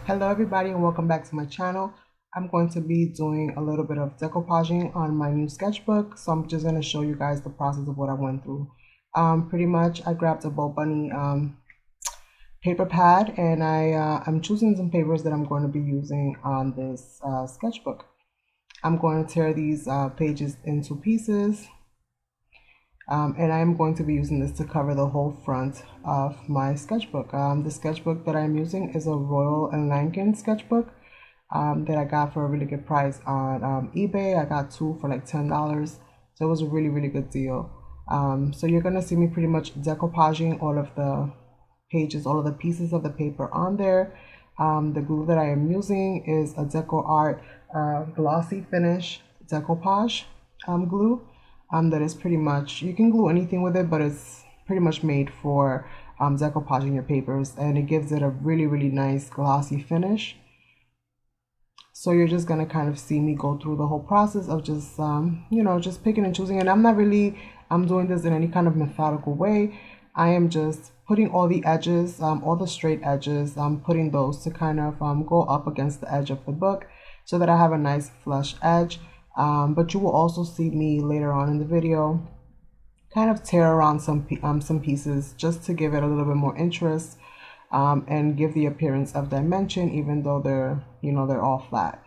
Hello everybody and welcome back to my channel. I'm going to be doing a little bit of decoupaging on my new sketchbook, so I'm just going to show you guys the process of what I went through. Pretty much I grabbed a Bobunny paper pad, and I'm choosing some papers that I'm going to be using on this sketchbook. I'm going to tear these pages into pieces, and I'm going to be using this to cover the whole front of my sketchbook. The sketchbook that I'm using is a Royal and Langnickel sketchbook that I got for a really good price on eBay. I got two for like $10, so it was a really good deal. So you're gonna see me pretty much decoupaging all of the pages, all of the pieces of the paper on there. The glue that I am using is a Decoart Glossy Finish Decoupage glue. That is pretty much, you can glue anything with it, but it's pretty much made for decoupaging your papers, and it gives it a really nice glossy finish. So you're just gonna kind of see me go through the whole process of just just picking and choosing. And I'm not really doing this in any kind of methodical way. I am just putting all the edges, all the straight edges, putting those to kind of go up against the edge of the book so that I have a nice flush edge. But you will also see me later on in the video kind of tear around some pieces just to give it a little bit more interest and give the appearance of dimension, even though they're all flat.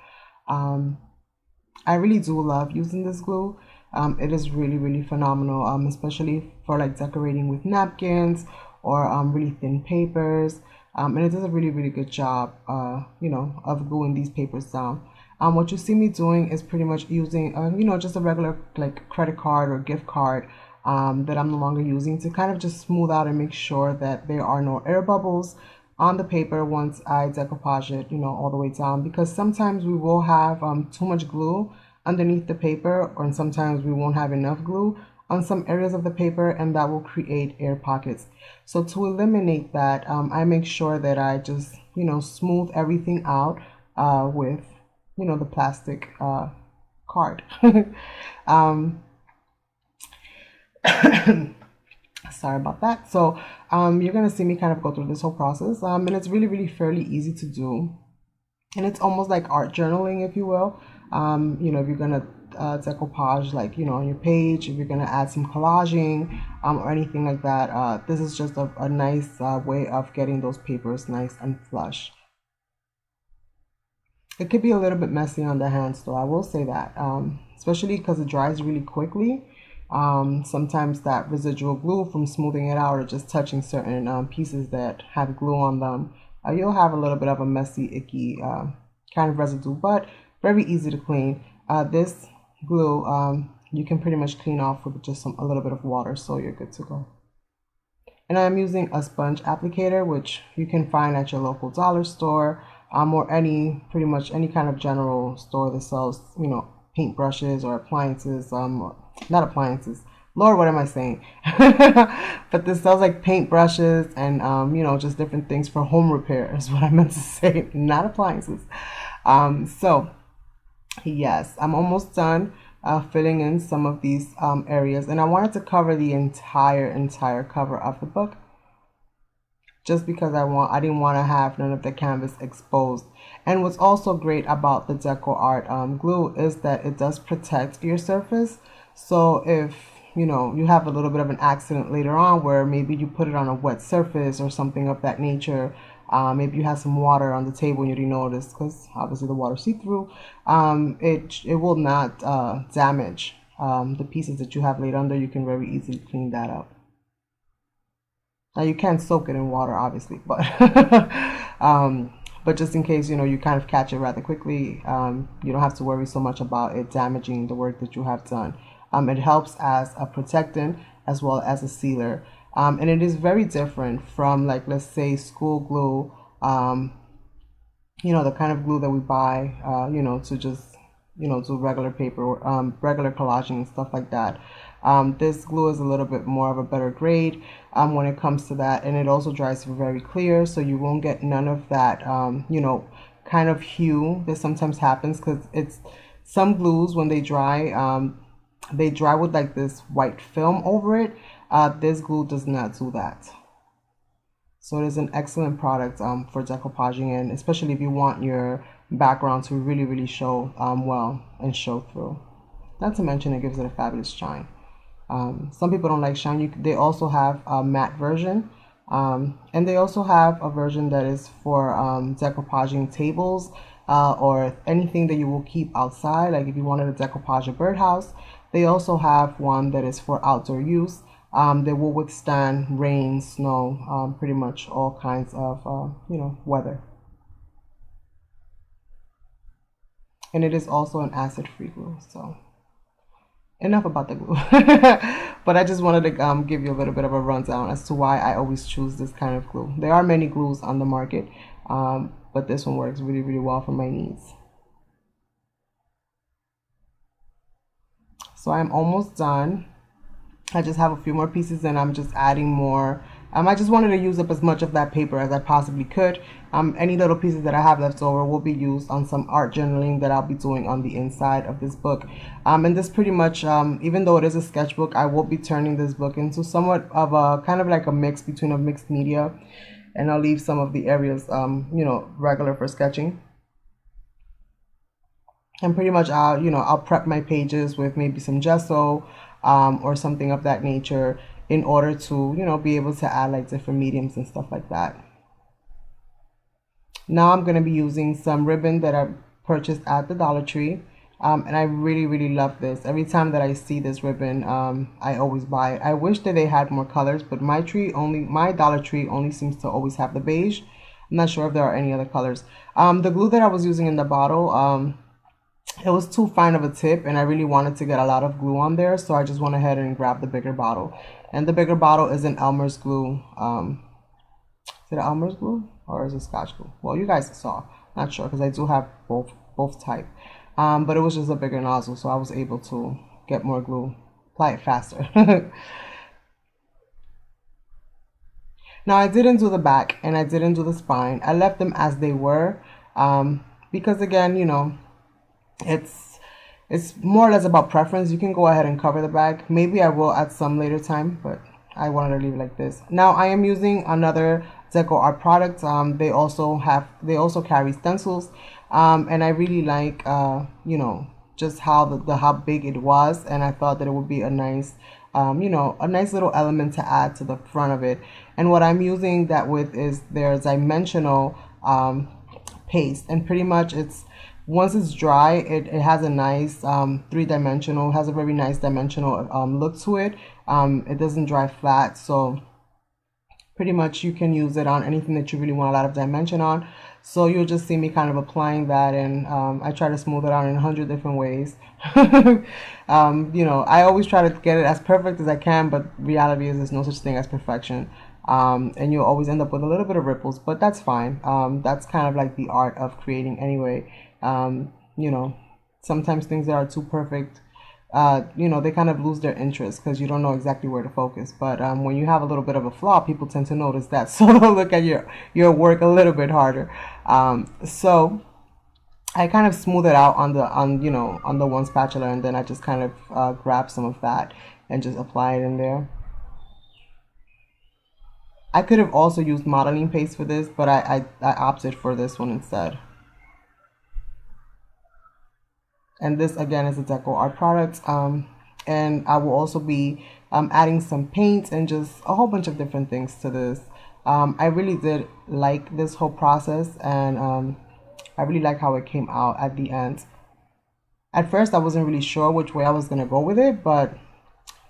I really do love using this glue. It is really phenomenal, especially for like decorating with napkins or really thin papers, and it does a really good job of gluing these papers down. What you see me doing is pretty much using just a regular like credit card or gift card that I'm no longer using, to kind of just smooth out and make sure that there are no air bubbles on the paper once I decoupage it all the way down, because sometimes we will have too much glue underneath the paper, or sometimes we won't have enough glue on some areas of the paper, and that will create air pockets. So to eliminate that, I make sure that I just smooth everything out with the plastic card. Sorry about that. So you're gonna see me kind of go through this whole process, and it's really fairly easy to do, and it's almost like art journaling, if you will. If you're gonna decoupage like on your page, if you're gonna add some collaging or anything like that, this is just a nice way of getting those papers nice and flush. It could be a little bit messy on the hands though, I will say that, especially because it dries really quickly. Sometimes that residual glue from smoothing it out or just touching certain pieces that have glue on them, you'll have a little bit of a messy, icky kind of residue, but very easy to clean. This glue you can pretty much clean off with just a little bit of water, so you're good to go. And I'm using a sponge applicator, which you can find at your local dollar store, or pretty much any kind of general store that sells paint brushes or appliances, not appliances, Lord, what am I saying? But this sells like paint brushes and just different things for home repair is what I meant to say, not appliances. So yes, I'm almost done filling in some of these areas, and I wanted to cover the entire cover of the book, just because I didn't want to have none of the canvas exposed. And what's also great about the Decoart glue is that it does protect your surface. So if you have a little bit of an accident later on where maybe you put it on a wet surface or something of that nature, maybe you have some water on the table and you didn't notice, because obviously the water see-through, it will not damage the pieces that you have laid under. You can very easily clean that up. Now you can soak it in water, obviously, but but just in case you kind of catch it rather quickly, you don't have to worry so much about it damaging the work that you have done. It helps as a protectant as well as a sealer, and it is very different from, like, let's say school glue, the kind of glue that we buy, to just do regular paper, regular collaging and stuff like that. This glue is a little bit more of a better grade when it comes to that, and it also dries very clear, so you won't get none of that kind of hue that sometimes happens, because it's some glues, when they dry with like this white film over it. This glue does not do that. So it is an excellent product for decoupaging, and especially if you want your background to really, really show well and show through. Not to mention it gives it a fabulous shine. Some people don't like shine. They also have a matte version, and they also have a version that is for decoupaging tables or anything that you will keep outside. Like if you wanted to decoupage a birdhouse, they also have one that is for outdoor use. They will withstand rain, snow, pretty much all kinds of weather. And it is also an acid-free glue. So enough about the glue. But I just wanted to give you a little bit of a rundown as to why I always choose this kind of glue. There are many glues on the market, but this one works really, really well for my needs. So I'm almost done. I just have a few more pieces and I'm just adding more. I just wanted to use up as much of that paper as I possibly could. Any little pieces that I have left over will be used on some art journaling that I'll be doing on the inside of this book. And this pretty much, even though it is a sketchbook, I will be turning this book into somewhat of a kind of like a mix between a mixed media. And I'll leave some of the areas, regular for sketching. And pretty much I'll prep my pages with maybe some gesso or something of that nature in order to, be able to add like different mediums and stuff like that. Now I'm going to be using some ribbon that I purchased at the Dollar Tree. And I really, really love this. Every time that I see this ribbon, I always buy it. I wish that they had more colors, but my Dollar Tree only seems to always have the beige. I'm not sure if there are any other colors. The glue that I was using in the bottle, it was too fine of a tip and I really wanted to get a lot of glue on there, so I just went ahead and grabbed the bigger bottle. And the bigger bottle is an Elmer's glue. Is it an Elmer's glue or is it Scotch glue? Well, you guys saw. Not sure because I do have both type. But it was just a bigger nozzle, so I was able to get more glue, apply it faster. Now I didn't do the back and I didn't do the spine. I left them as they were because again, it's more or less about preference. You can go ahead and cover the back. Maybe I will at some later time, but I wanted to leave it like this. Now I am using another Decoart product. They also carry stencils, and I really like just how big it was, and I thought that it would be a nice a nice little element to add to the front of it. And what I'm using that with is their dimensional paste, and pretty much once it's dry, it has a nice three-dimensional, has a very nice dimensional look to it. It doesn't dry flat, so pretty much you can use it on anything that you really want a lot of dimension on. So you'll just see me kind of applying that, and I try to smooth it out in 100 different ways. I always try to get it as perfect as I can, but reality is there's no such thing as perfection. And you'll always end up with a little bit of ripples, but that's fine. That's kind of like the art of creating anyway. Sometimes things that are too perfect, they kind of lose their interest because you don't know exactly where to focus. But when you have a little bit of a flaw, people tend to notice that, so they'll look at your work a little bit harder. So I kind of smooth it out on the one spatula, and then I just kind of grab some of that and just apply it in there. I could have also used modeling paste for this, but I opted for this one instead. And this again is a Decoart product, and I will also be adding some paint and just a whole bunch of different things to this. I really did like this whole process, and I really like how it came out at the end. At first I wasn't really sure which way I was gonna go with it, but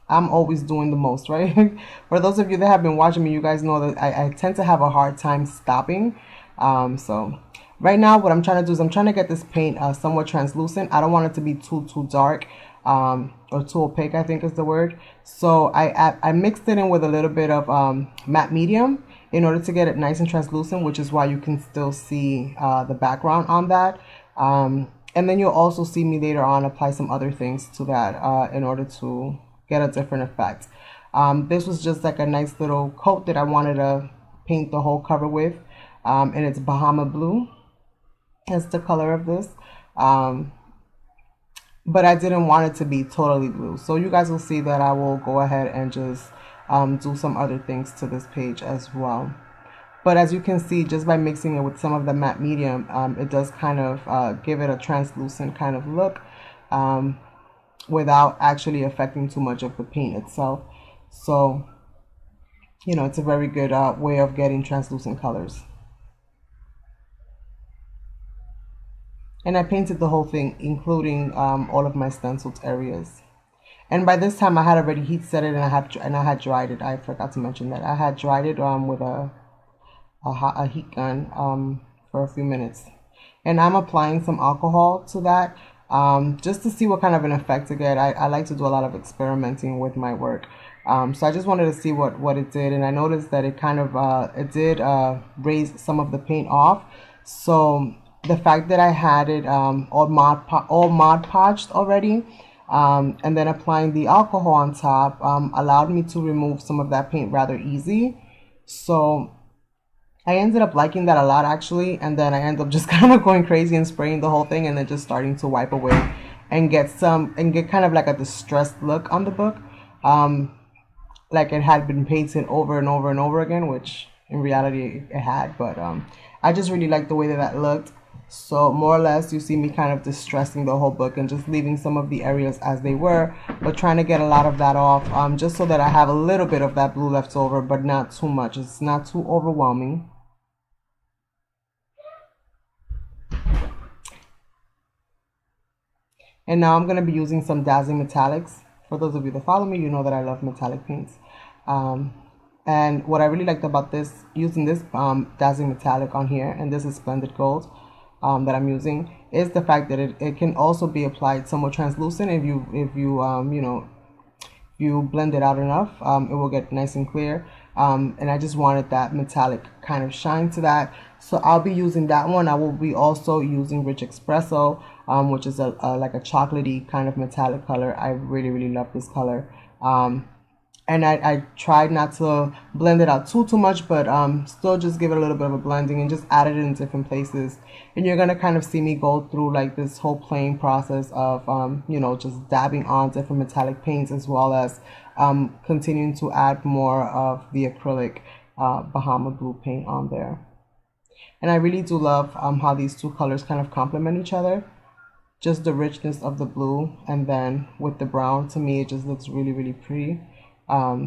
I'm always doing the most, right? For those of you that have been watching me, you guys know that I tend to have a hard time stopping. So right now what I'm trying to do is I'm trying to get this paint somewhat translucent. I don't want it to be too dark or too opaque, I think is the word. So I mixed it in with a little bit of matte medium in order to get it nice and translucent, which is why you can still see the background on that. And then you'll also see me later on apply some other things to that in order to get a different effect. This was just like a nice little coat that I wanted to paint the whole cover with, and it's Bahama blue. That's the color of this, but I didn't want it to be totally blue. So you guys will see that I will go ahead and just do some other things to this page as well. But as you can see, just by mixing it with some of the matte medium, it does kind of give it a translucent kind of look without actually affecting too much of the paint itself. So, you know, it's a very good way of getting translucent colors. And I painted the whole thing, including all of my stenciled areas. And by this time, I had already heat set it, and I had dried it. I forgot to mention that I had dried it with a heat gun for a few minutes. And I'm applying some alcohol to that just to see what kind of an effect to get. I like to do a lot of experimenting with my work. So I just wanted to see what it did, and I noticed that it kind of it did raise some of the paint off. So the fact that I had it all Mod Podged already, and then applying the alcohol on top allowed me to remove some of that paint rather easy. So I ended up liking that a lot, actually, and then I ended up just kind of going crazy and spraying the whole thing, and then just starting to wipe away and get kind of like a distressed look on the book, like it had been painted over and over and over again, which in reality it had. But I just really liked the way that looked. So more or less, you see me kind of distressing the whole book and just leaving some of the areas as they were, but trying to get a lot of that off, just so that I have a little bit of that blue left over, but not too much. It's not too overwhelming. And now I'm going to be using some Dazzling metallics. For those of you that follow me, you know that I love metallic paints. And what I really liked about this, using this Dazzling metallic on here, and this is Spelndid Gold that I'm using, is the fact that it can also be applied somewhat translucent. If you you know, you blend it out enough, it will get nice and clear. And I just wanted that metallic kind of shine to that, so I'll be using that one. I will be also using Rich Expresso, which is like a chocolatey kind of metallic color. I really love this color. And I tried not to blend it out too much, but still just give it a little bit of a blending and just add it in different places. And you're gonna kind of see me go through like this whole playing process of you know, just dabbing on different metallic paints, as well as continuing to add more of the acrylic Bahama blue paint on there. And I really do love how these two colors kind of complement each other. Just the richness of the blue, and then with the brown, to me it just looks really pretty.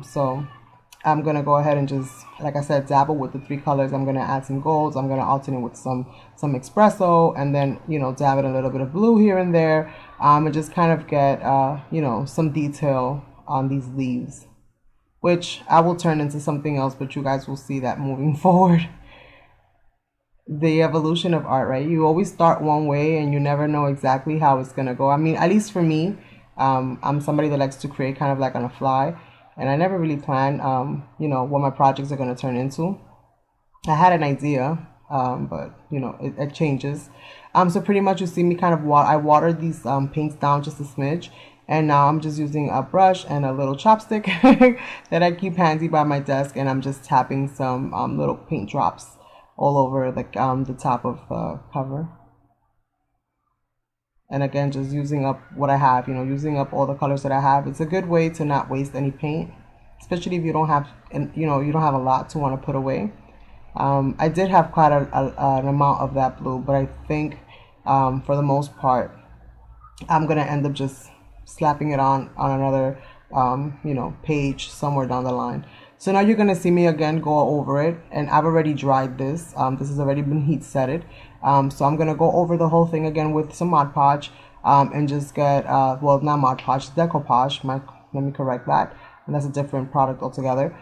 So I'm gonna go ahead and just, like I said, dabble with the three colors. I'm gonna add some golds, I'm gonna alternate with some Expresso, and then, you know, dab it a little bit of blue here and there, and just kind of get you know, some detail on these leaves, which I will turn into something else, but you guys will see that moving forward. The evolution of art, right? You always start one way and you never know exactly how it's gonna go. I mean, at least for me, I'm somebody that likes to create kind of like on a fly, and I never really plan you know, what my projects are going to turn into. I had an idea, but you know, it changes. So pretty much you see me kind of I watered these paints down just a smidge, and now I'm just using a brush and a little chopstick that I keep handy by my desk, and I'm just tapping some little paint drops all over the top of the cover. And again, just using up what I have, you know, using up all the colors that I have. It's a good way to not waste any paint, especially if you don't have, you know, you don't have a lot to want to put away. I did have quite an amount of that blue, but I think for the most part, I'm gonna end up just slapping it on another, you know, page somewhere down the line. So now you're gonna see me again go over it, and I've already dried this. This has already been heat setted. So I'm gonna go over the whole thing again with some Mod Podge, and just get well, not Mod Podge, Decou-page. Let me correct that, and that's a different product altogether.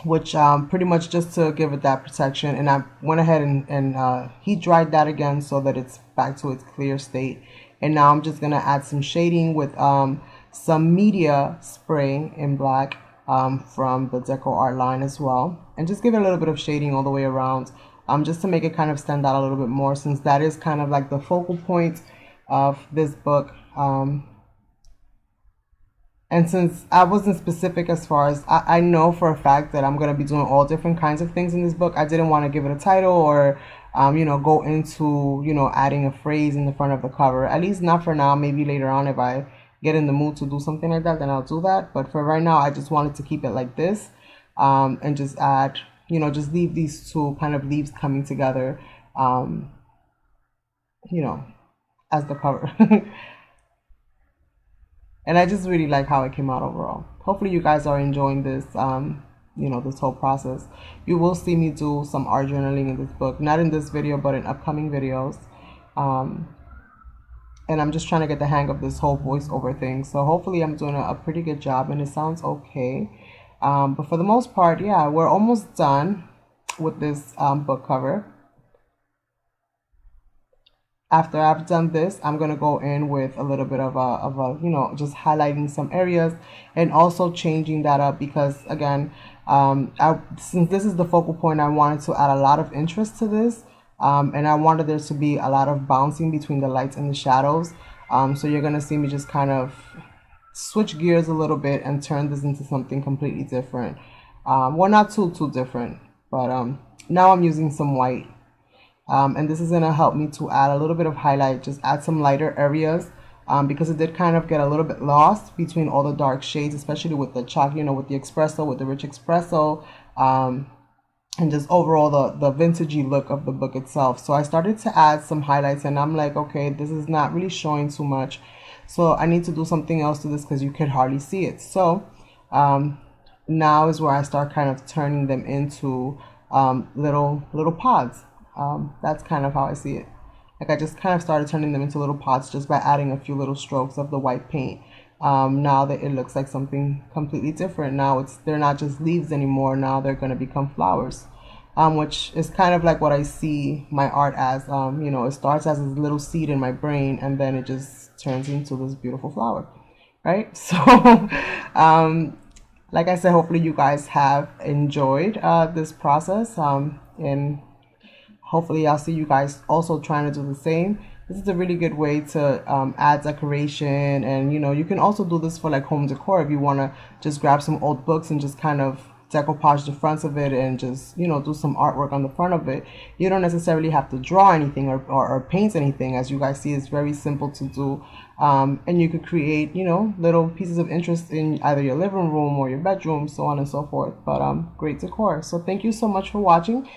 Which pretty much just to give it that protection, and I went ahead and heat dried that again so that it's back to its clear state. And now I'm just gonna add some shading with some media spray in black from the Decoart line as well, and just give it a little bit of shading all the way around, just to make it kind of stand out a little bit more, since that is kind of like the focal point of this book. And since I wasn't specific as far as, I know for a fact that I'm going to be doing all different kinds of things in this book, I didn't want to give it a title or, you know, go into, you know, adding a phrase in the front of the cover. At least not for now. Maybe later on, if I get in the mood to do something like that, then I'll do that. But for right now, I just wanted to keep it like this, and just add, you know, just leave these two kind of leaves coming together, you know, as the cover. And I just really like how it came out overall. Hopefully you guys are enjoying this, you know, this whole process. You will see me do some art journaling in this book, not in this video, but in upcoming videos. And I'm just trying to get the hang of this whole voiceover thing. So hopefully I'm doing a pretty good job and it sounds okay. But for the most part, yeah, we're almost done with this book cover. After I've done this, I'm going to go in with a little bit of a, you know, just highlighting some areas and also changing that up because, again, since this is the focal point, I wanted to add a lot of interest to this. And I wanted there to be a lot of bouncing between the lights and the shadows. So you're going to see me just kind of switch gears a little bit and turn this into something completely different. Well, not too different, but now I'm using some white. And this is going to help me to add a little bit of highlight, just add some lighter areas, because it did kind of get a little bit lost between all the dark shades, especially with the chalk, you know, with the espresso, with the rich espresso, and just overall the vintagey look of the book itself. So I started to add some highlights and I'm like, okay, this is not really showing too much. So I need to do something else to this because you could hardly see it. So now is where I start kind of turning them into little pods. That's kind of how I see it. Like I just kind of started turning them into little pots just by adding a few little strokes of the white paint. Now that it looks like something completely different. Now they're not just leaves anymore. Now they're going to become flowers, which is kind of like what I see my art as. You know, it starts as a little seed in my brain and then it just turns into this beautiful flower, right? So like I said, hopefully you guys have enjoyed this process, and hopefully I'll see you guys also trying to do the same. This is a really good way to add decoration, and you know, you can also do this for like home decor if you want to just grab some old books and just kind of decoupage the fronts of it and just, you know, do some artwork on the front of it. You don't necessarily have to draw anything or paint anything. As you guys see, it's very simple to do, and you could create, you know, little pieces of interest in either your living room or your bedroom, so on and so forth. But great decor. So thank you so much for watching,